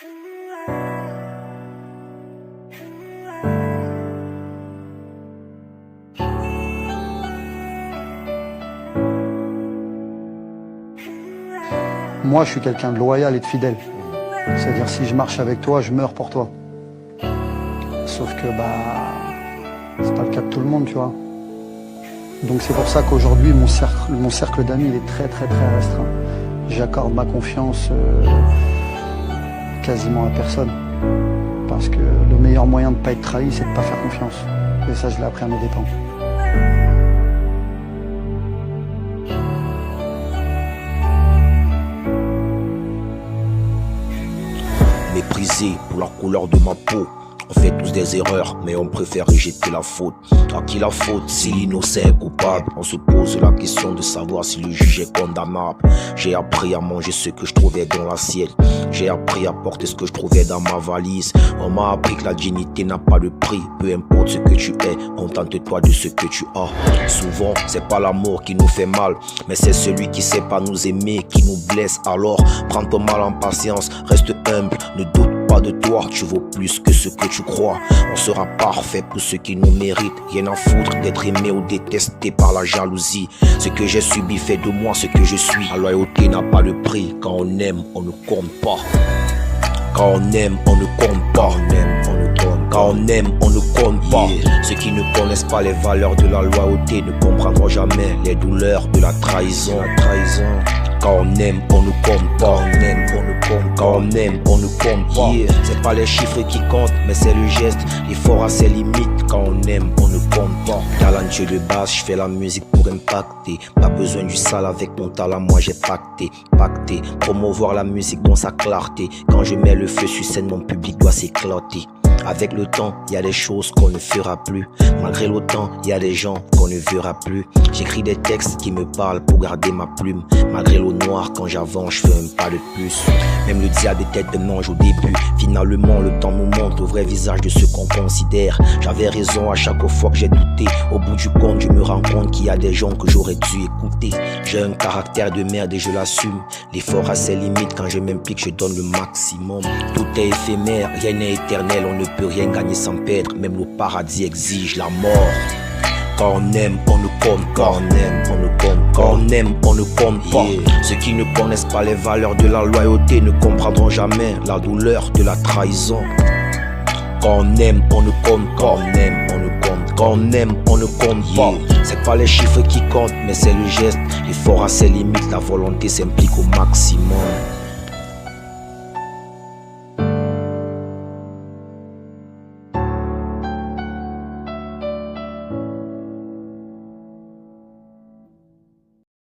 Moi, je suis quelqu'un de loyal et de fidèle. C'est-à-dire, si je marche avec toi, je meurs pour toi. Sauf que, c'est pas le cas de tout le monde, tu vois. Donc c'est pour ça qu'aujourd'hui, mon cercle d'amis, il est très, très, très restreint. J'accorde ma confiance quasiment à personne. Parce que le meilleur moyen de ne pas être trahi, c'est de ne pas faire confiance. Et ça, je l'ai appris à mes dépens. Méprisé pour la couleur de ma peau. On fait tous des erreurs, mais on préfère rejeter la faute. À qui la faute si l'innocent est coupable? On se pose la question de savoir si le juge est condamnable. J'ai appris à manger ce que je trouvais dans l'assiette. J'ai appris à porter ce que je trouvais dans ma valise. On m'a appris que la dignité n'a pas de prix. Peu importe ce que tu es, contente-toi de ce que tu as. Souvent, c'est pas l'amour qui nous fait mal, mais c'est celui qui sait pas nous aimer, qui nous blesse. Alors, prends ton mal en patience, reste humble, ne doute pas de toi, tu vaux plus que ce que tu crois. On sera parfait pour ceux qui nous méritent. Rien à foutre d'être aimé ou détesté par la jalousie. Ce que j'ai subi fait de moi ce que je suis. La loyauté n'a pas de prix. Quand on aime, on ne compte pas. Quand on aime, on ne compte pas. Quand on aime, on ne compte pas. Ceux qui ne connaissent pas les valeurs de la loyauté ne comprendront jamais les douleurs de la trahison. Quand on aime, on ne compte pas. Quand on aime, on ne compte pas. C'est pas les chiffres qui comptent, mais c'est le geste. L'effort a ses limites. Quand on aime, on ne compte pas. Talentueux de base, je fais la musique pour impacter. Pas besoin du sale avec mon talent, moi j'ai pacté. Promouvoir la musique dans sa clarté. Quand je mets le feu sur scène, mon public doit s'éclater. Avec le temps, il y a des choses qu'on ne fera plus. Malgré l'autant, il y a des gens qu'on ne verra plus. J'écris des textes qui me parlent pour garder ma plume. Malgré l'eau noire, quand j'avance, je fais un pas de plus. Même le diable est tête de mange au début. Finalement, le temps nous montre le vrai visage de ce qu'on considère. J'avais raison à chaque fois que j'ai douté. Au bout du compte, je me rends compte qu'il y a des gens que j'aurais dû écouter. J'ai un caractère de merde et je l'assume. L'effort a ses limites, quand je m'implique, je donne le maximum. Tout est éphémère, rien n'est éternel, on ne peut rien gagner sans perdre, même le paradis exige la mort. Quand on aime, on ne compte pas. Quand on aime, on ne compte pas. Ceux qui ne connaissent pas les valeurs de la loyauté ne comprendront jamais la douleur de la trahison. Quand on aime, on ne compte pas. Quand on aime, on ne compte pas. C'est pas les chiffres qui comptent, mais c'est le geste. L'effort a ses limites, la volonté s'implique au maximum.